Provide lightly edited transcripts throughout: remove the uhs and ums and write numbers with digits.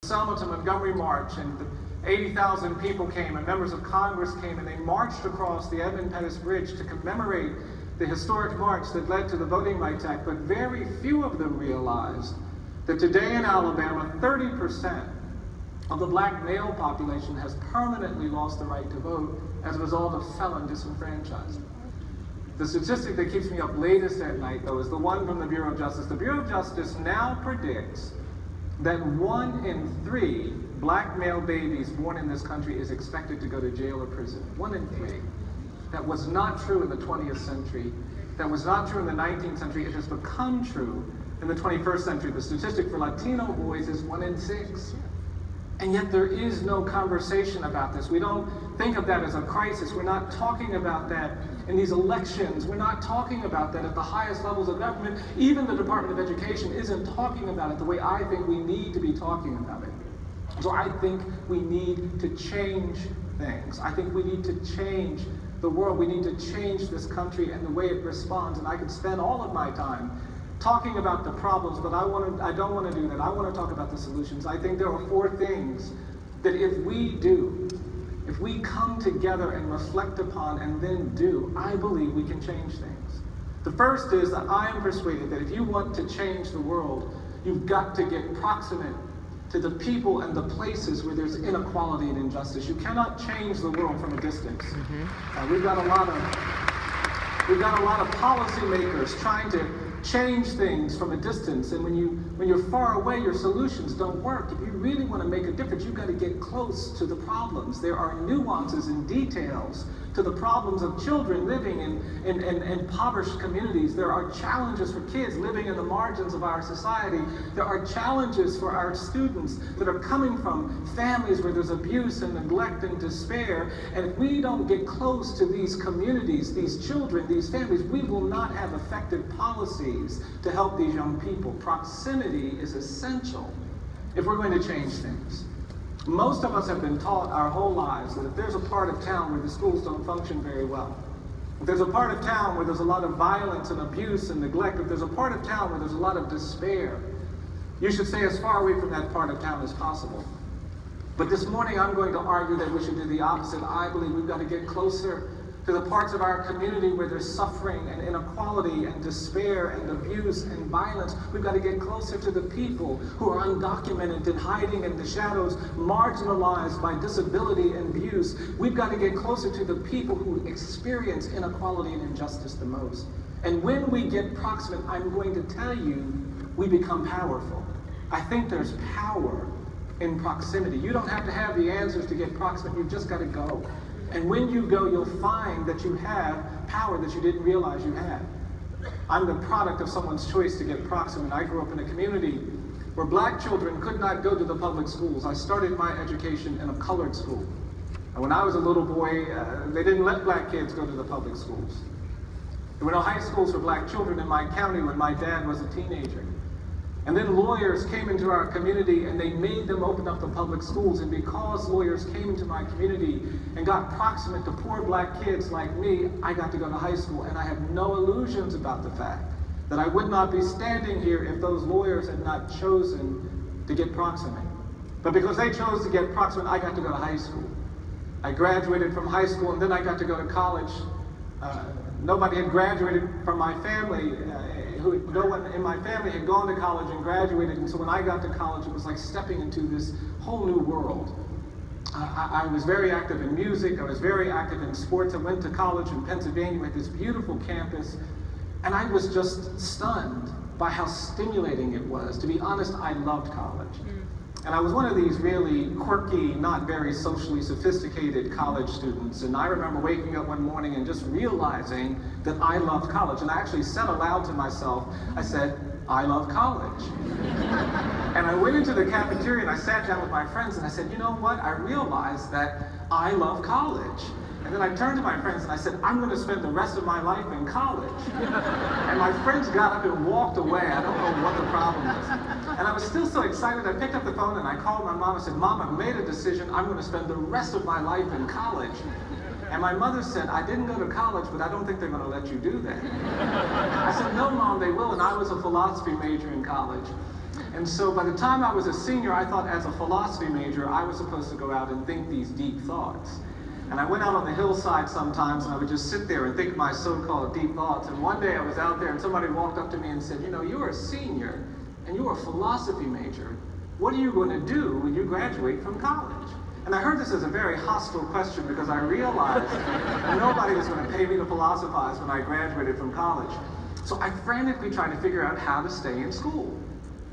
Selma to Montgomery March, and 80,000 people came, and members of Congress came, and they marched across the Edmund Pettus Bridge to commemorate the historic march that led to the Voting Rights Act. But very few of them realized that today in Alabama, 30% of the black male population has permanently lost the right to vote as a result of felon disenfranchisement. The statistic that keeps me up latest at night, though, is the one from the Bureau of Justice. The Bureau of Justice now predicts that 1 in 3 black male babies born in this country is expected to go to jail or prison. 1 in 3. That was not true in the 20th century. That was not true in the 19th century. It has become true in the 21st century. The statistic for Latino boys is 1 in 6. And yet there is no conversation about this. We don't think of that as a crisis. We're not talking about that in these elections. We're not talking about that at the highest levels of government. Even the Department of Education isn't talking about it the way I think we need to be talking about it. So I think we need to change things. I think we need to change the world. We need to change this country and the way it responds. And I could spend all of my time talking about the problems, but I don't want to do that. I want to talk about the solutions. I think there are 4 things that if we come together and reflect upon and then do, I believe we can change things. The first is that I am persuaded that if you want to change the world, you've got to get proximate to the people and the places where there's inequality and injustice. You cannot change the world from a distance. We've got a lot of policymakers trying to change things from a distance, and when you're far away, your solutions don't work. If you really want to make a difference, you've got to get close to the problems. There are nuances and details to the problems of children living in impoverished communities. There are challenges for kids living in the margins of our society. There are challenges for our students that are coming from families where there's abuse and neglect and despair. And if we don't get close to these communities, these children, these families, we will not have effective policies to help these young people. Proximity is essential if we're going to change things. Most of us have been taught our whole lives that if there's a part of town where the schools don't function very well, if there's a part of town where there's a lot of violence and abuse and neglect, if there's a part of town where there's a lot of despair, you should stay as far away from that part of town as possible. But this morning I'm going to argue that we should do the opposite. I believe we've got to get closer to the parts of our community where there's suffering and inequality and despair and abuse and violence. We've got to get closer to the people who are undocumented and hiding in the shadows, marginalized by disability and abuse. We've got to get closer to the people who experience inequality and injustice the most. And when we get proximate, I'm going to tell you, we become powerful. I think there's power in proximity. You don't have to have the answers to get proximate. You've just got to go. And when you go, you'll find that you have power that you didn't realize you had. I'm the product of someone's choice to get proximate. I grew up in a community where black children could not go to the public schools. I started my education in a colored school. And when I was a little boy, they didn't let black kids go to the public schools. There were no high schools for black children in my county when my dad was a teenager. And then lawyers came into our community and they made them open up the public schools. And because lawyers came into my community and got proximate to poor black kids like me, I got to go to high school. And I have no illusions about the fact that I would not be standing here if those lawyers had not chosen to get proximate. But because they chose to get proximate, I got to go to high school. I graduated from high school and then I got to go to college. Nobody had graduated from my family. No one in my family had gone to college and graduated, and so when I got to college, it was like stepping into this whole new world. I was very active in music. I was very active in sports. I went to college in Pennsylvania with this beautiful campus, and I was just stunned by how stimulating it was. To be honest, I loved college. And I was one of these really quirky, not very socially sophisticated college students. And I remember waking up one morning and just realizing that I loved college. And I actually said aloud to myself, I said, I love college. And I went into the cafeteria and I sat down with my friends and I said, you know what? I realized that I love college. And then I turned to my friends and I said, I'm going to spend the rest of my life in college. And my friends got up and walked away. I don't know what the problem was. And I was still so excited, I picked up the phone and I called my mom and said, Mom, I've made a decision. I'm going to spend the rest of my life in college. And my mother said, I didn't go to college, but I don't think they're going to let you do that. I said, no, Mom, they will. And I was a philosophy major in college. And so by the time I was a senior, I thought as a philosophy major, I was supposed to go out and think these deep thoughts. And I went out on the hillside sometimes and I would just sit there and think my so-called deep thoughts. And one day I was out there and somebody walked up to me and said, you know, you're a senior and you're a philosophy major. What are you going to do when you graduate from college? And I heard this as a very hostile question because I realized that nobody was going to pay me to philosophize when I graduated from college. So I frantically tried to figure out how to stay in school.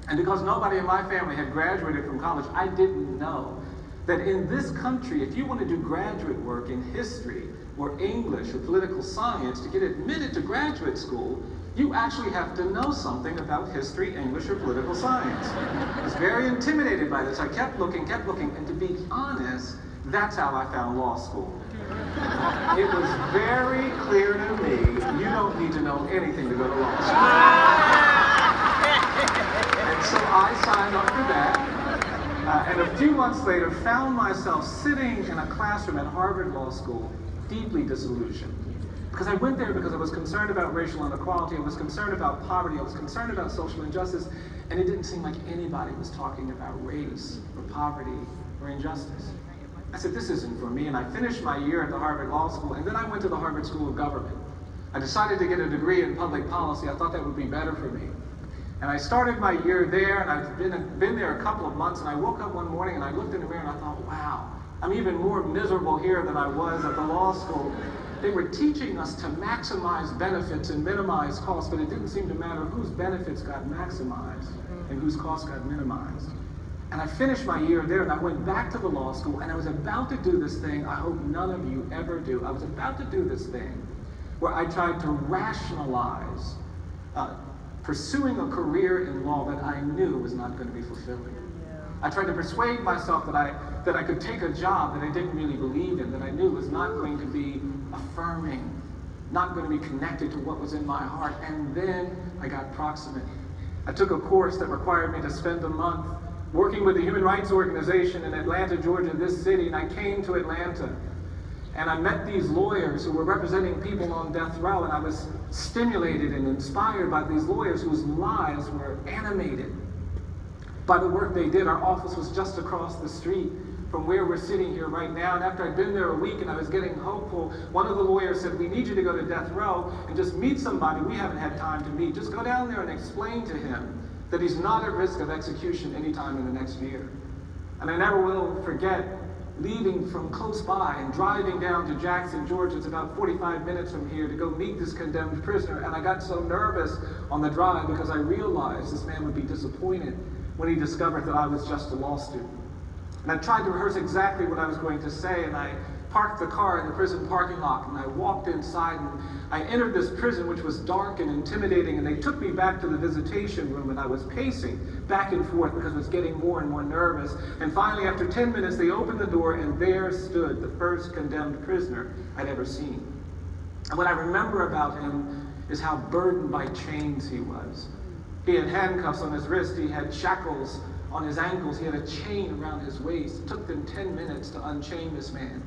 And because nobody in my family had graduated from college, I didn't know that in this country, if you want to do graduate work in history or English or political science to get admitted to graduate school, you actually have to know something about history, English, or political science. I was very intimidated by this. I kept looking, and to be honest, that's how I found law school. It was very clear to me, you don't need to know anything to go to law school. And so I signed up for that. And a few months later, found myself sitting in a classroom at Harvard Law School, deeply disillusioned. Because I went there because I was concerned about racial inequality, I was concerned about poverty, I was concerned about social injustice, and it didn't seem like anybody was talking about race, or poverty, or injustice. I said, this isn't for me, and I finished my year at the Harvard Law School, and then I went to the Harvard School of Government. I decided to get a degree in public policy. I thought that would be better for me. And I started my year there, and I've been there a couple of months, and I woke up one morning and I looked in the mirror and I thought, wow, I'm even more miserable here than I was at the law school. They were teaching us to maximize benefits and minimize costs, but it didn't seem to matter whose benefits got maximized and whose costs got minimized. And I finished my year there, and I went back to the law school, and I was about to do this thing I hope none of you ever do. I was about to do this thing where I tried to rationalize pursuing a career in law that I knew was not going to be fulfilling. I tried to persuade myself that I could take a job that I didn't really believe in, that I knew was not going to be affirming, not going to be connected to what was in my heart. And then I got proximate. I took a course that required me to spend a month working with a human rights organization in Atlanta, Georgia, this city, and I came to Atlanta. And I met these lawyers who were representing people on death row, and I was stimulated and inspired by these lawyers whose lives were animated by the work they did. Our office was just across the street from where we're sitting here right now. And after I'd been there a week and I was getting hopeful, one of the lawyers said, we need you to go to death row and just meet somebody we haven't had time to meet. Just go down there and explain to him that he's not at risk of execution anytime in the next year. And I never will forget leaving from close by and driving down to Jackson, Georgia. It's about 45 minutes from here to go meet this condemned prisoner. And I got so nervous on the drive because I realized this man would be disappointed when he discovered that I was just a law student. And I tried to rehearse exactly what I was going to say, and I parked the car in the prison parking lot, and I walked inside, and I entered this prison, which was dark and intimidating, and they took me back to the visitation room, and I was pacing back and forth because I was getting more and more nervous. And finally, after 10 minutes, they opened the door, and there stood the first condemned prisoner I'd ever seen. And what I remember about him is how burdened by chains he was. He had handcuffs on his wrist, he had shackles on his ankles, he had a chain around his waist. It took them 10 minutes to unchain this man.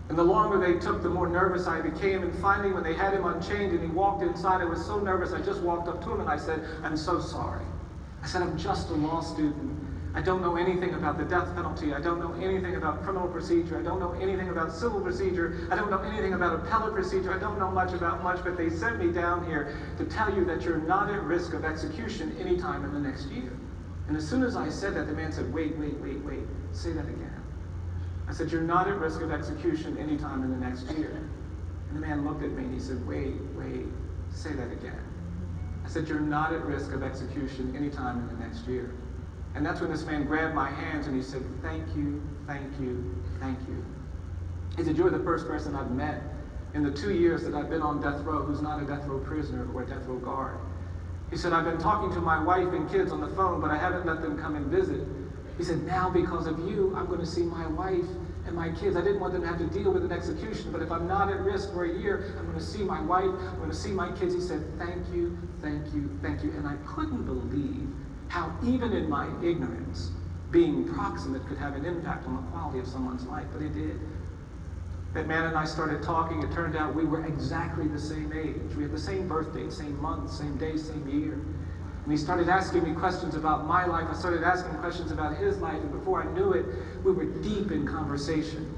And the longer they took, the more nervous I became. And finally, when they had him unchained and he walked inside, I was so nervous, I just walked up to him and I said, I'm so sorry. I said, I'm just a law student. I don't know anything about the death penalty. I don't know anything about criminal procedure. I don't know anything about civil procedure. I don't know anything about appellate procedure. I don't know much about much, but they sent me down here to tell you that you're not at risk of execution anytime in the next year. And as soon as I said that, the man said, wait, say that again. I said, you're not at risk of execution anytime in the next year. And the man looked at me and he said, wait, say that again. I said, you're not at risk of execution anytime in the next year. And that's when this man grabbed my hands and he said, thank you. He said, you're the first person I've met in the 2 years that I've been on death row who's not a death row prisoner or a death row guard. He said, I've been talking to my wife and kids on the phone, but I haven't let them come and visit. He said, now because of you, I'm going to see my wife and my kids. I didn't want them to have to deal with an execution, but if I'm not at risk for a year, I'm going to see my wife, I'm going to see my kids. He said, thank you. And I couldn't believe how even in my ignorance, being proximate could have an impact on the quality of someone's life, but it did. That man and I started talking. It turned out we were exactly the same age. We had the same birth date, same month, same day, same year. And he started asking me questions about my life. I started asking questions about his life. And before I knew it, we were deep in conversation.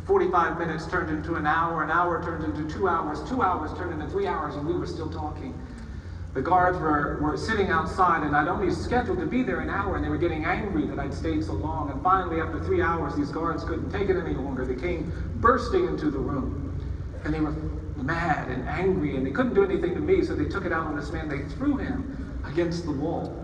45 minutes turned into an hour turned into 2 hours turned into 3 hours, and we were still talking. The guards were sitting outside, and I'd only scheduled to be there an hour, and they were getting angry that I'd stayed so long. And finally, after 3 hours, these guards couldn't take it any longer. They came bursting into the room, and they were mad and angry, and they couldn't do anything to me, so they took it out on this man. They threw him against the wall.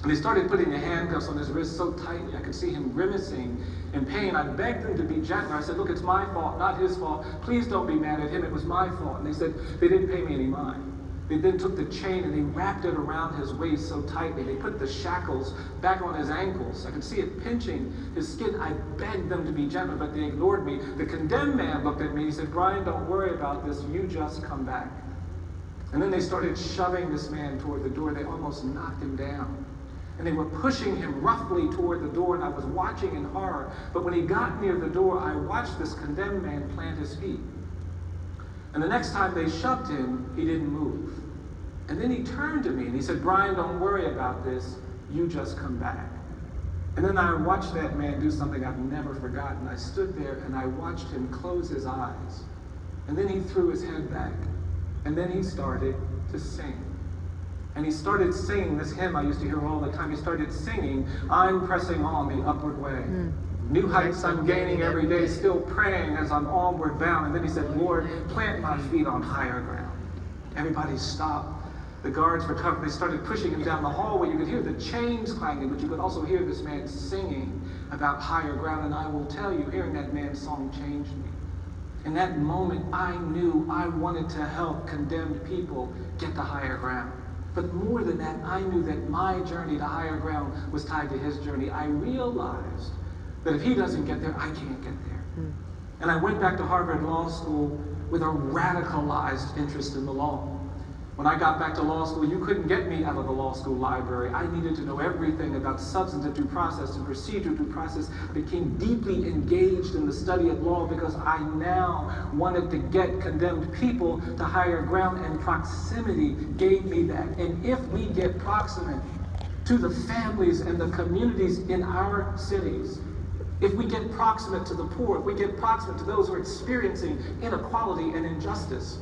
And they started putting the handcuffs on his wrist so tightly, I could see him grimacing in pain. I begged them to be gentler. I said, look, it's my fault, not his fault. Please don't be mad at him. It was my fault. And they said they didn't pay me any mind. They then took the chain and they wrapped it around his waist so tightly. They put the shackles back on his ankles. I could see it pinching his skin. I begged them to be gentle, but they ignored me. The condemned man looked at me. He said, Bryan, don't worry about this. You just come back. And then they started shoving this man toward the door. They almost knocked him down. And they were pushing him roughly toward the door, and I was watching in horror. But when he got near the door, I watched this condemned man plant his feet. And the next time they shoved him, he didn't move. And then he turned to me and he said, Bryan, don't worry about this. You just come back. And then I watched that man do something I've never forgotten. I stood there and I watched him close his eyes. And then he threw his head back. And then he started to sing. And he started singing this hymn I used to hear all the time. He started singing, I'm pressing on the upward way. New heights I'm gaining every day, still praying as I'm onward bound. And then he said, Lord, plant my feet on higher ground. Everybody stopped. The guards recovered. They started pushing him down the hallway. You could hear the chains clanging, but you could also hear this man singing about higher ground. And I will tell you, hearing that man's song changed me. In that moment, I knew I wanted to help condemned people get to higher ground. But more than that, I knew that my journey to higher ground was tied to his journey. I realized that if he doesn't get there, I can't get there. And I went back to Harvard Law School with a radicalized interest in the law. When I got back to law school, you couldn't get me out of the law school library. I needed to know everything about substantive due process and procedural due process. I became deeply engaged in the study of law because I now wanted to get condemned people to higher ground, and proximity gave me that. And if we get proximate to the families and the communities in our cities, if we get proximate to the poor, if we get proximate to those who are experiencing inequality and injustice,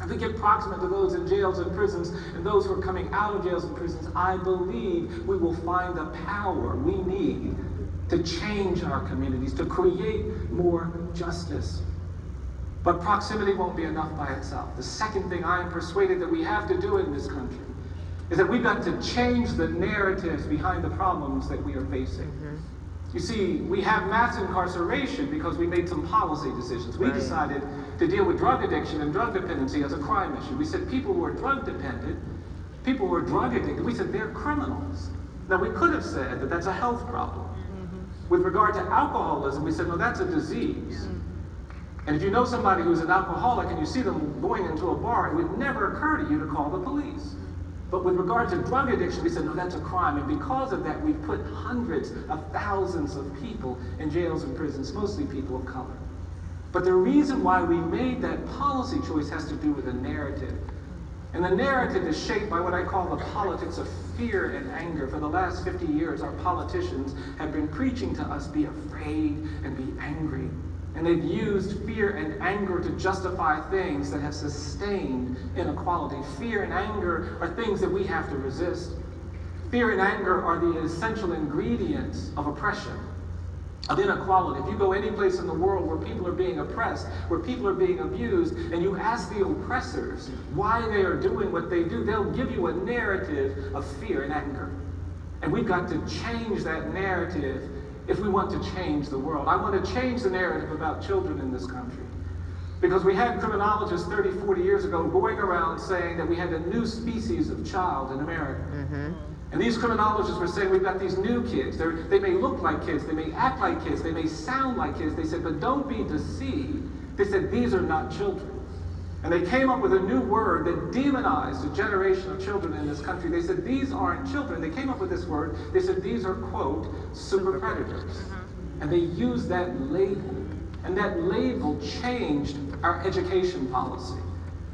if we get proximate to those in jails and prisons and those who are coming out of jails and prisons, I believe we will find the power we need to change our communities, to create more justice. But proximity won't be enough by itself. The second thing I am persuaded that we have to do in this country is that we've got to change the narratives behind the problems that we are facing. You see, we have mass incarceration because we made some policy decisions. We decided to deal with drug addiction and drug dependency as a crime issue. We said people who are drug dependent, people who are drug addicted, we said they're criminals. Now, we could have said that that's a health problem. With regard to alcoholism, we said, no, that's a disease. And if you know somebody who's an alcoholic and you see them going into a bar, it would never occur to you to call the police. But with regard to drug addiction, we said, no, that's a crime. And because of that, we've put hundreds of thousands of people in jails and prisons, mostly people of color. But the reason why we made that policy choice has to do with a narrative. And the narrative is shaped by what I call the politics of fear and anger. For the last 50 years, our politicians have been preaching to us, be afraid and be angry. And they've used fear and anger to justify things that have sustained inequality. Fear and anger are things that we have to resist. Fear and anger are the essential ingredients of oppression, of inequality. If you go any place in the world where people are being oppressed, where people are being abused, and you ask the oppressors why they are doing what they do, they'll give you a narrative of fear and anger. And we've got to change that narrative if we want to change the world. I want to change the narrative about children in this country. Because we had criminologists 30, 40 years ago going around saying that we had a new species of child in America. And these criminologists were saying we've got these new kids. They may look like kids, they may act like kids, they may sound like kids. They said, but don't be deceived. They said, these are not children. And they came up with a new word that demonized a generation of children in this country. They said, these aren't children. They came up with this word. They said, these are, quote, super predators. And they used that label. And that label changed our education policy.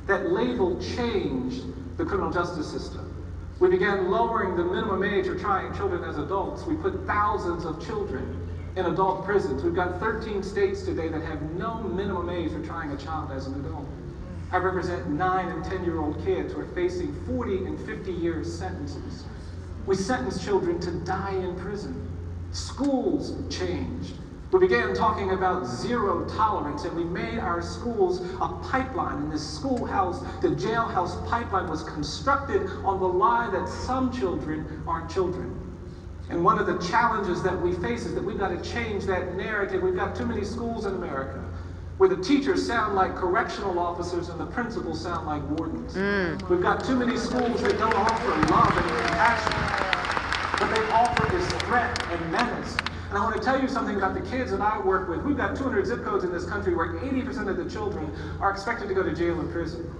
That label changed the criminal justice system. We began lowering the minimum age for trying children as adults. We put thousands of children in adult prisons. We've got 13 states today that have no minimum age for trying a child as an adult. I represent 9 and 10-year-old kids who are facing 40 and 50 year sentences. We sentence children to die in prison. Schools changed. We began talking about zero tolerance, and we made our schools a pipeline. And this schoolhouse to jailhouse pipeline was constructed on the lie that some children aren't children. And one of the challenges that we face is that we've got to change that narrative. We've got too many schools in America where the teachers sound like correctional officers and the principals sound like wardens. We've got too many schools that don't offer love and compassion. What they offer is threat and menace. And I want to tell you something about the kids that I work with. We've got 200 zip codes in this country where 80% of the children are expected to go to jail or prison.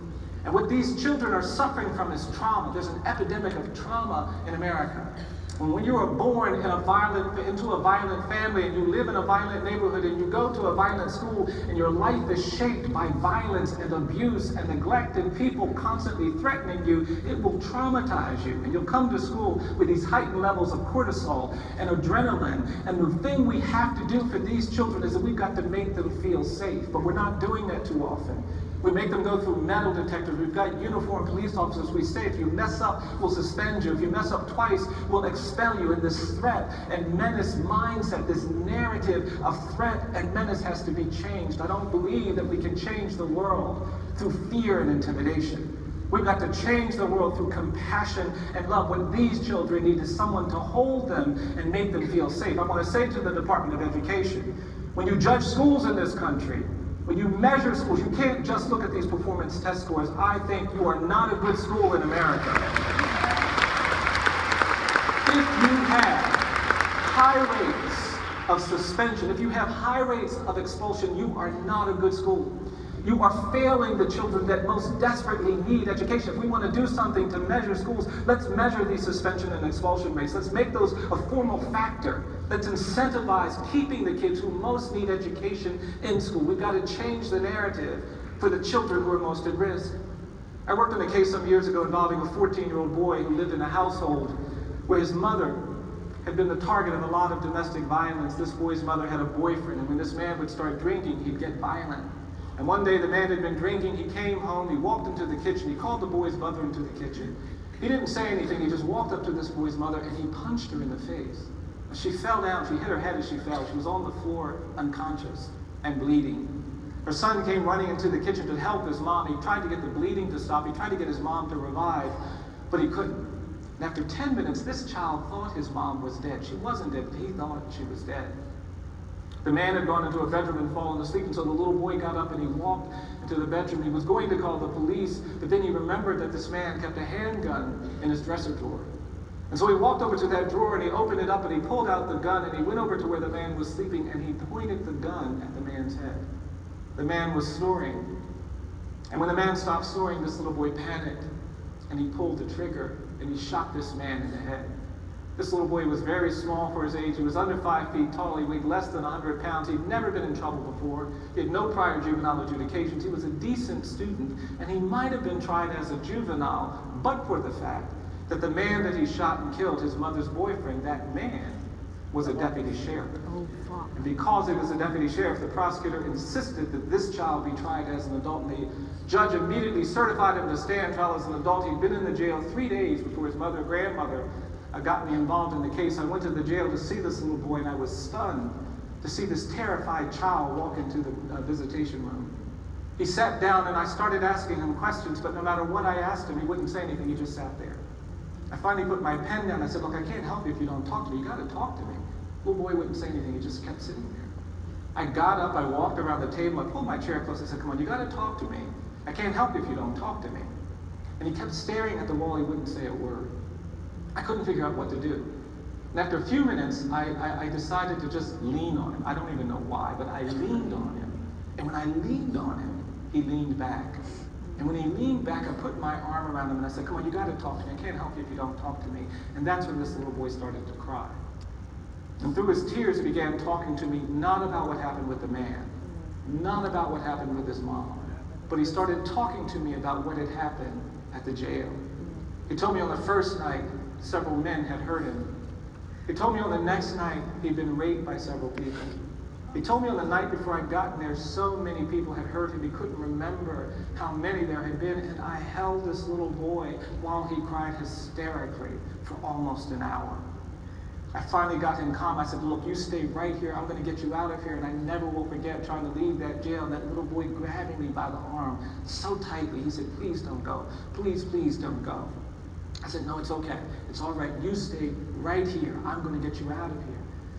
And what these children are suffering from is trauma. There's an epidemic of trauma in America. And when you are born into a violent family, and you live in a violent neighborhood, and you go to a violent school, and your life is shaped by violence and abuse and neglect and people constantly threatening you, it will traumatize you. And you'll come to school with these heightened levels of cortisol and adrenaline. And the thing we have to do for these children is that we've got to make them feel safe. But we're not doing that too often. We make them go through metal detectors. We've got uniformed police officers. We say, if you mess up, we'll suspend you. If you mess up twice, we'll expel you. And this threat and menace mindset, this narrative of threat and menace has to be changed. I don't believe that we can change the world through fear and intimidation. We've got to change the world through compassion and love. What these children need is someone to hold them and make them feel safe. I want to say to the Department of Education, when you judge schools in this country, when you measure schools, you can't just look at these performance test scores. I think you are not a good school in America. If you have high rates of suspension, if you have high rates of expulsion, you are not a good school. You are failing the children that most desperately need education. If we want to do something to measure schools, let's measure these suspension and expulsion rates. Let's make those a formal factor. Let's incentivize keeping the kids who most need education in school. We've got to change the narrative for the children who are most at risk. I worked on a case some years ago involving a 14-year-old boy who lived in a household where his mother had been the target of a lot of domestic violence. This boy's mother had a boyfriend, and when this man would start drinking, he'd get violent. And one day the man had been drinking, he came home, he walked into the kitchen, he called the boy's mother into the kitchen. He didn't say anything, he just walked up to this boy's mother and he punched her in the face. She fell down, she hit her head as she fell. She was on the floor, unconscious and bleeding. Her son came running into the kitchen to help his mom. He tried to get the bleeding to stop, he tried to get his mom to revive, but he couldn't. And after 10 minutes, this child thought his mom was dead. She wasn't dead, but he thought she was dead. The man had gone into a bedroom and fallen asleep, and so the little boy got up and he walked into the bedroom. He was going to call the police, but then he remembered that this man kept a handgun in his dresser drawer. And so he walked over to that drawer and he opened it up and he pulled out the gun and he went over to where the man was sleeping and he pointed the gun at the man's head. The man was snoring. And when the man stopped snoring, this little boy panicked and he pulled the trigger and he shot this man in the head. This little boy was very small for his age. He was under 5 feet tall. He weighed less than 100 pounds. He'd never been in trouble before. He had no prior juvenile adjudications. He was a decent student, and he might have been tried as a juvenile, but for the fact that the man that he shot and killed, his mother's boyfriend, that man was a deputy sheriff. Oh, fuck. And because he was a deputy sheriff, the prosecutor insisted that this child be tried as an adult, and the judge immediately certified him to stand trial as an adult. He'd been in the jail 3 days before his grandmother got me involved in the case. I went to the jail to see this little boy, and I was stunned to see this terrified child walk into the visitation room. He sat down, and I started asking him questions, but no matter what I asked him, he wouldn't say anything. He just sat there. I finally put my pen down. I said, look, I can't help you if you don't talk to me. You got to talk to me. The little boy wouldn't say anything. He just kept sitting there. I got up. I walked around the table. I pulled my chair close. I said, come on, you got to talk to me. I can't help you if you don't talk to me. And he kept staring at the wall. He wouldn't say a word. I couldn't figure out what to do. And after a few minutes, I decided to just lean on him. I don't even know why, but I leaned on him. And when I leaned on him, he leaned back. And when he leaned back, I put my arm around him and I said, come on, you got to talk to me. I can't help you if you don't talk to me. And that's when this little boy started to cry. And through his tears, he began talking to me, not about what happened with the man, not about what happened with his mom, but he started talking to me about what had happened at the jail. He told me on the first night, several men had hurt him. He told me on the next night, he'd been raped by several people. He told me on the night before I'd gotten there, so many people had hurt him, he couldn't remember how many there had been, and I held this little boy while he cried hysterically for almost an hour. I finally got him calm. I said, look, you stay right here. I'm going to get you out of here. And I never will forget trying to leave that jail, and that little boy grabbing me by the arm so tightly. He said, please don't go. Please, please don't go. I said, no, it's okay. It's all right. You stay right here. I'm going to get you out of here.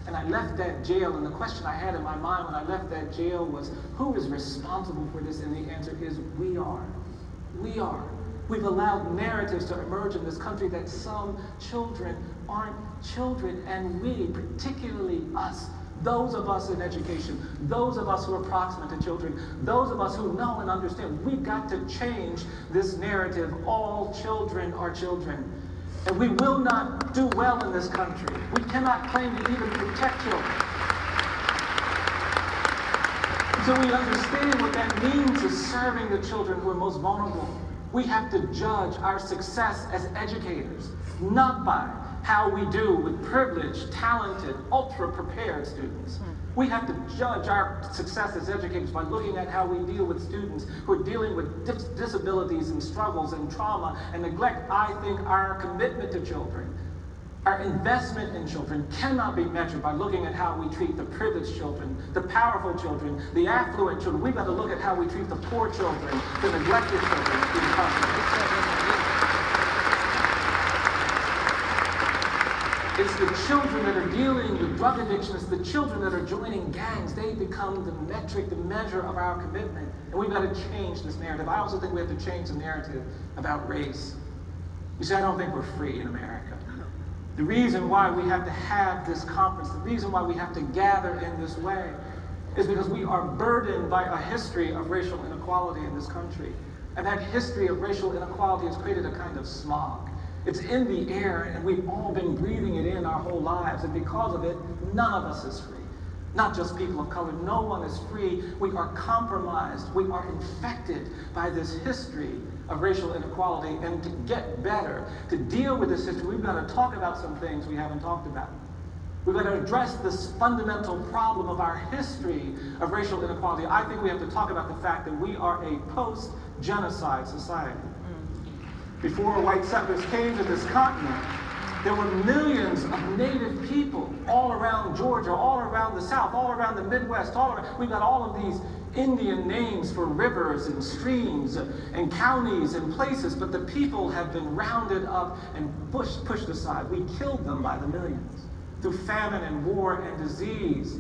And I left that jail, and the question I had in my mind when I left that jail was, who is responsible for this? And the answer is, we are. We are. We've allowed narratives to emerge in this country that some children aren't children, and we, particularly us, those of us in education, those of us who are proximate to children, those of us who know and understand, we've got to change this narrative. All children are children. And we will not do well in this country. We cannot claim to even protect children. So we understand what that means is serving the children who are most vulnerable. We have to judge our success as educators, not by how we do with privileged, talented, ultra-prepared students. We have to judge our success as educators by looking at how we deal with students who are dealing with disabilities and struggles and trauma and neglect. I think our commitment to children, our investment in children cannot be measured by looking at how we treat the privileged children, the powerful children, the affluent children. We've got to look at how we treat the poor children, the neglected children, the incarcerated. It's the children that are dealing with drug addiction. It's the children that are joining gangs. They become the metric, the measure of our commitment. And we've got to change this narrative. I also think we have to change the narrative about race. You see, I don't think we're free in America. The reason why we have to have this conference, the reason why we have to gather in this way, is because we are burdened by a history of racial inequality in this country. And that history of racial inequality has created a kind of smog. It's in the air, and we've all been breathing it in our whole lives. And because of it, none of us is free. Not just people of color. No one is free. We are compromised. We are infected by this history of racial inequality. And to get better, to deal with this history, we've got to talk about some things we haven't talked about. We've got to address this fundamental problem of our history of racial inequality. I think we have to talk about the fact that we are a post-genocide society. Before white settlers came to this continent, there were millions of native people all around Georgia, all around the South, all around the Midwest, all around. We've got all of these Indian names for rivers and streams and counties and places, but the people have been rounded up and pushed aside. We killed them by the millions through famine and war and disease.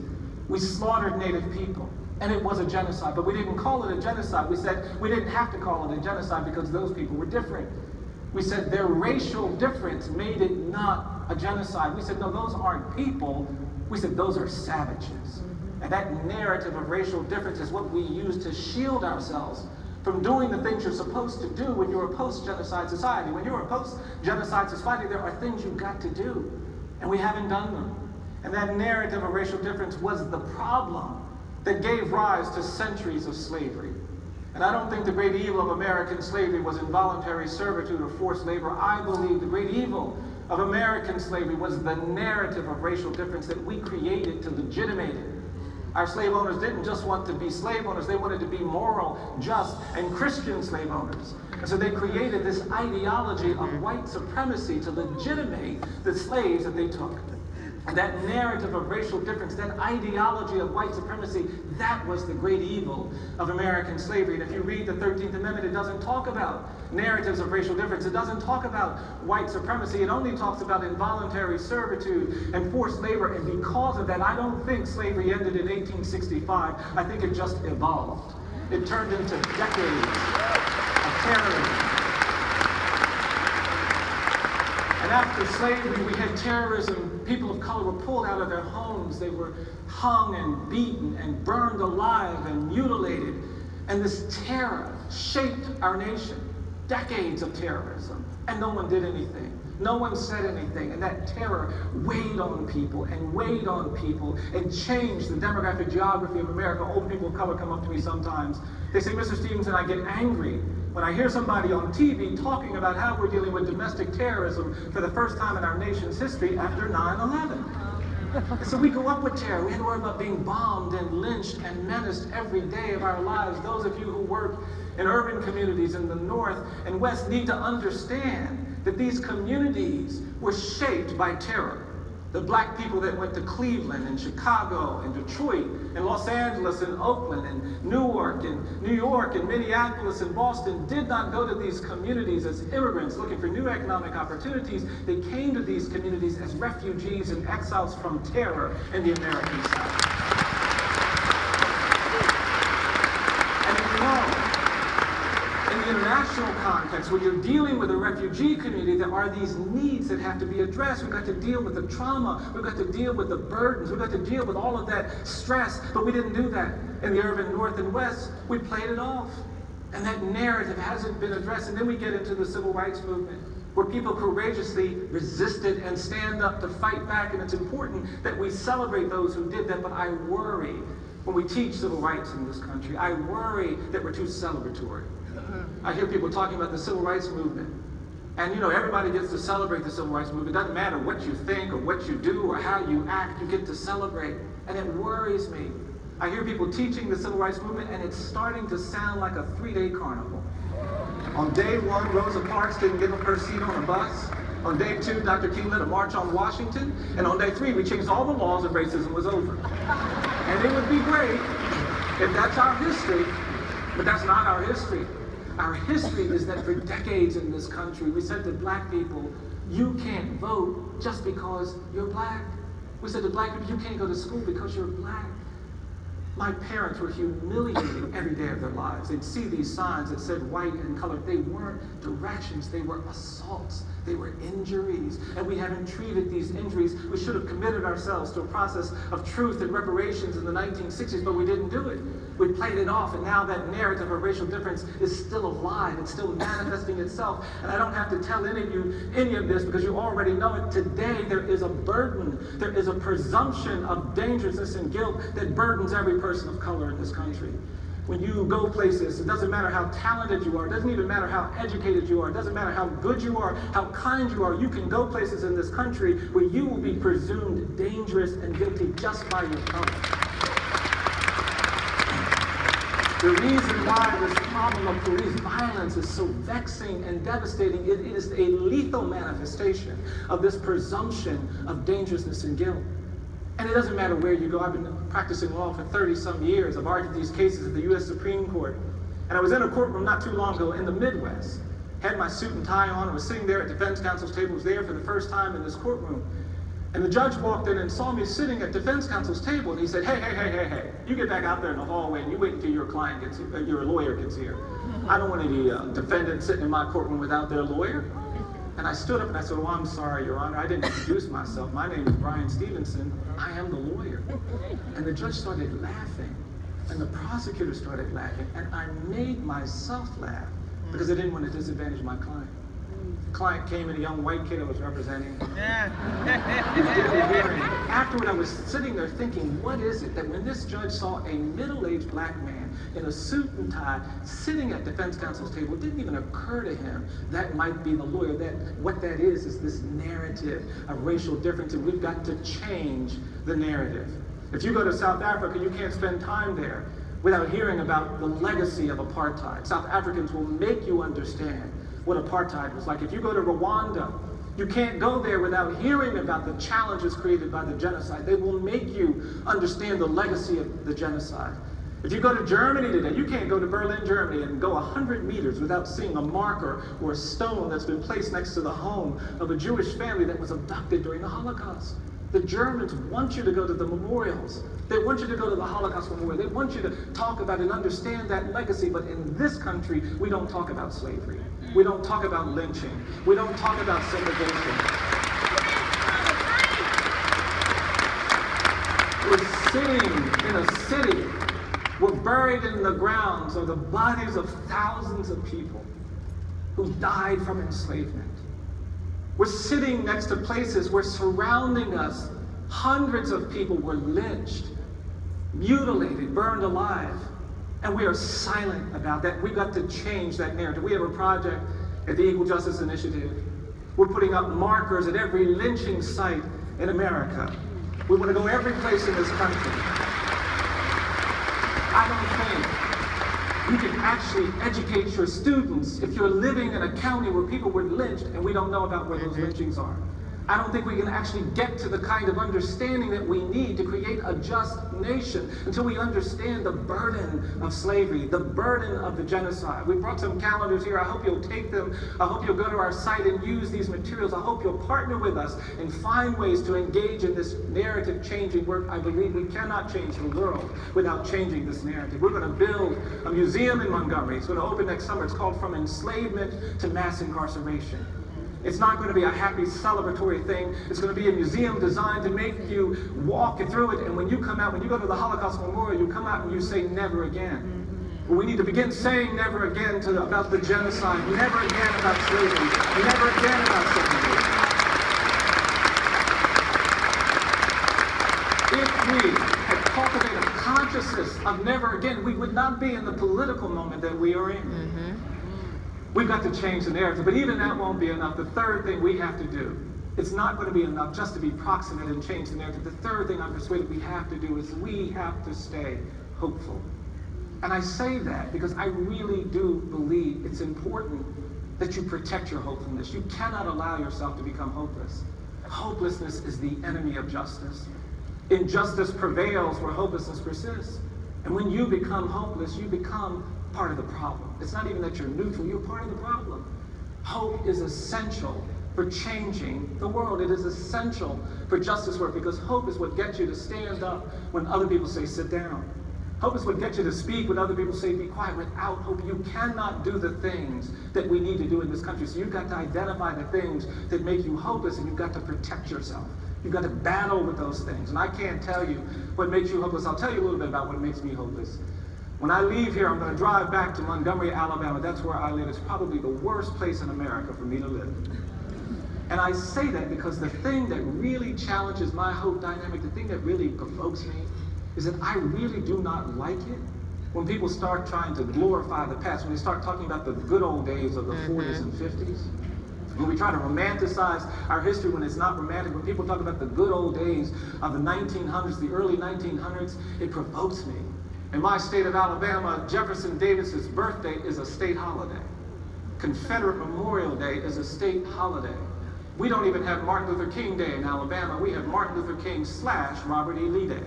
We slaughtered native people. And it was a genocide, but we didn't call it a genocide. We said we didn't have to call it a genocide because those people were different. We said their racial difference made it not a genocide. We said, no, those aren't people. We said those are savages. And that narrative of racial difference is what we use to shield ourselves from doing the things you're supposed to do when you're a post-genocide society. When you're a post-genocide society, there are things you've got to do, and we haven't done them. And that narrative of racial difference was the problem that gave rise to centuries of slavery. And I don't think the great evil of American slavery was involuntary servitude or forced labor. I believe the great evil of American slavery was the narrative of racial difference that we created to legitimate it. Our slave owners didn't just want to be slave owners, they wanted to be moral, just, and Christian slave owners. And so they created this ideology of white supremacy to legitimate the slaves that they took. And that narrative of racial difference, that ideology of white supremacy, that was the great evil of American slavery. And if you read the 13th Amendment, it doesn't talk about narratives of racial difference. It doesn't talk about white supremacy. It only talks about involuntary servitude and forced labor. And because of that, I don't think slavery ended in 1865. I think it just evolved. It turned into decades of terrorism. And after slavery, we had terrorism. People of color were pulled out of their homes. They were hung and beaten and burned alive and mutilated. And this terror shaped our nation. Decades of terrorism. And no one did anything. No one said anything. And that terror weighed on people and weighed on people and changed the demographic geography of America. Old people of color come up to me sometimes. They say, Mr. Stevenson, I get angry when I hear somebody on TV talking about how we're dealing with domestic terrorism for the first time in our nation's history after 9/11. And so we go up with terror. We worry about being bombed and lynched and menaced every day of our lives. Those of you who work in urban communities in the North and West need to understand that these communities were shaped by terror. The black people that went to Cleveland and Chicago and Detroit and Los Angeles and Oakland and Newark and New York and Minneapolis and Boston did not go to these communities as immigrants looking for new economic opportunities. They came to these communities as refugees and exiles from terror in the American South. And you know, in the international context, when you're dealing with a refugee community, there are these needs that have to be addressed. We've got to deal with the trauma. We've got to deal with the burdens. We've got to deal with all of that stress. But we didn't do that in the urban North and West. We played it off. And that narrative hasn't been addressed. And then we get into the civil rights movement, where people courageously resisted and stand up to fight back. And it's important that we celebrate those who did that. But I worry when we teach civil rights in this country, I worry that we're too celebratory. I hear people talking about the civil rights movement. And you know, everybody gets to celebrate the civil rights movement. It doesn't matter what you think or what you do or how you act, you get to celebrate. And it worries me. I hear people teaching the civil rights movement, and it's starting to sound like a 3-day carnival. On day 1, Rosa Parks didn't give up her seat on a bus. On day 2, Dr. King led a march on Washington. And on day 3, we changed all the laws and racism was over. And it would be great if that's our history, but that's not our history. Our history is that for decades in this country, we said to black people, you can't vote just because you're black. We said to black people, you can't go to school because you're black. My parents were humiliated every day of their lives. They'd see these signs that said white and colored. They weren't directions, they were assaults. They were injuries, and we haven't treated these injuries. We should have committed ourselves to a process of truth and reparations in the 1960s, but we didn't do it. We played it off, and now that narrative of racial difference is still alive. It's still manifesting itself, and I don't have to tell any of you any of this because you already know it. Today, there is a burden. There is a presumption of dangerousness and guilt that burdens every person of color in this country. When you go places, it doesn't matter how talented you are, it doesn't even matter how educated you are, it doesn't matter how good you are, how kind you are, you can go places in this country where you will be presumed dangerous and guilty just by your color. The reason why this problem of police violence is so vexing and devastating, it is a lethal manifestation of this presumption of dangerousness and guilt. And it doesn't matter where you go. I've been practicing law for 30-some years. I've argued these cases at the U.S. Supreme Court. And I was in a courtroom not too long ago in the Midwest. Had my suit and tie on. I was sitting there at defense counsel's table. I was there for the first time in this courtroom. And the judge walked in and saw me sitting at defense counsel's table. And he said, hey, you get back out there in the hallway and you wait until your lawyer gets here. I don't want any defendant sitting in my courtroom without their lawyer. And I stood up and I said, I'm sorry, Your Honor. I didn't introduce myself. My name is Bryan Stevenson. I am the lawyer. And the judge started laughing. And the prosecutor started laughing. And I made myself laugh because I didn't want to disadvantage my client. The client came in, a young white kid I was representing. Afterward, I was sitting there thinking, what is it that when this judge saw a middle-aged black man in a suit and tie sitting at defense counsel's table, it didn't even occur to him that might be the lawyer. What that is this narrative of racial difference, and we've got to change the narrative. If you go to South Africa, you can't spend time there without hearing about the legacy of apartheid. South Africans will make you understand what apartheid was like. If you go to Rwanda, you can't go there without hearing about the challenges created by the genocide. They will make you understand the legacy of the genocide. If you go to Germany today, you can't go to Berlin, Germany and go 100 meters without seeing a marker or a stone that's been placed next to the home of a Jewish family that was abducted during the Holocaust. The Germans want you to go to the memorials. They want you to go to the Holocaust memorial. They want you to talk about and understand that legacy. But in this country, we don't talk about slavery. We don't talk about lynching. We don't talk about segregation. We're sitting in a city. We're buried in the grounds are the bodies of thousands of people who died from enslavement. We're sitting next to places where surrounding us, hundreds of people were lynched, mutilated, burned alive. And we are silent about that. We've got to change that narrative. We have a project at the Equal Justice Initiative. We're putting up markers at every lynching site in America. We want to go every place in this country. I don't think you can actually educate your students if you're living in a county where people were lynched and we don't know about where those lynchings are. I don't think we can actually get to the kind of understanding that we need to create a just nation until we understand the burden of slavery, the burden of the genocide. We brought some calendars here. I hope you'll take them. I hope you'll go to our site and use these materials. I hope you'll partner with us and find ways to engage in this narrative changing work. I believe we cannot change the world without changing this narrative. We're going to build a museum in Montgomery. It's going to open next summer. It's called From Enslavement to Mass Incarceration. It's not going to be a happy celebratory thing. It's going to be a museum designed to make you walk through it. And when you come out, when you go to the Holocaust Memorial, you come out and you say never again. Well, we need to begin saying never again about the genocide, never again about slavery, never again about segregation. If we had cultivated a consciousness of never again, we would not be in the political moment that we are in. We've got to change the narrative, but even that won't be enough. The third thing we have to do, it's not going to be enough just to be proximate and change the narrative. The third thing I'm persuaded we have to do is we have to stay hopeful. And I say that because I really do believe it's important that you protect your hopefulness. You cannot allow yourself to become hopeless. Hopelessness is the enemy of justice. Injustice prevails where hopelessness persists. And when you become hopeless, you become part of the problem. It's not even that you're neutral, you're part of the problem. Hope is essential for changing the world. It is essential for justice work because hope is what gets you to stand up when other people say sit down. Hope is what gets you to speak when other people say be quiet. Without hope, you cannot do the things that we need to do in this country. So you've got to identify the things that make you hopeless and you've got to protect yourself. You've got to battle with those things. And I can't tell you what makes you hopeless. I'll tell you a little bit about what makes me hopeless. When I leave here, I'm going to drive back to Montgomery, Alabama. That's where I live. It's probably the worst place in America for me to live. And I say that because the thing that really challenges my hope dynamic, the thing that really provokes me, is that I really do not like it when people start trying to glorify the past, when they start talking about the good old days of the 40s and 50s. When we try to romanticize our history when it's not romantic, when people talk about the good old days of the 1900s, the early 1900s, it provokes me. In my state of Alabama, Jefferson Davis's birthday is a state holiday. Confederate Memorial Day is a state holiday. We don't even have Martin Luther King Day in Alabama. We have Martin Luther King / Robert E. Lee Day.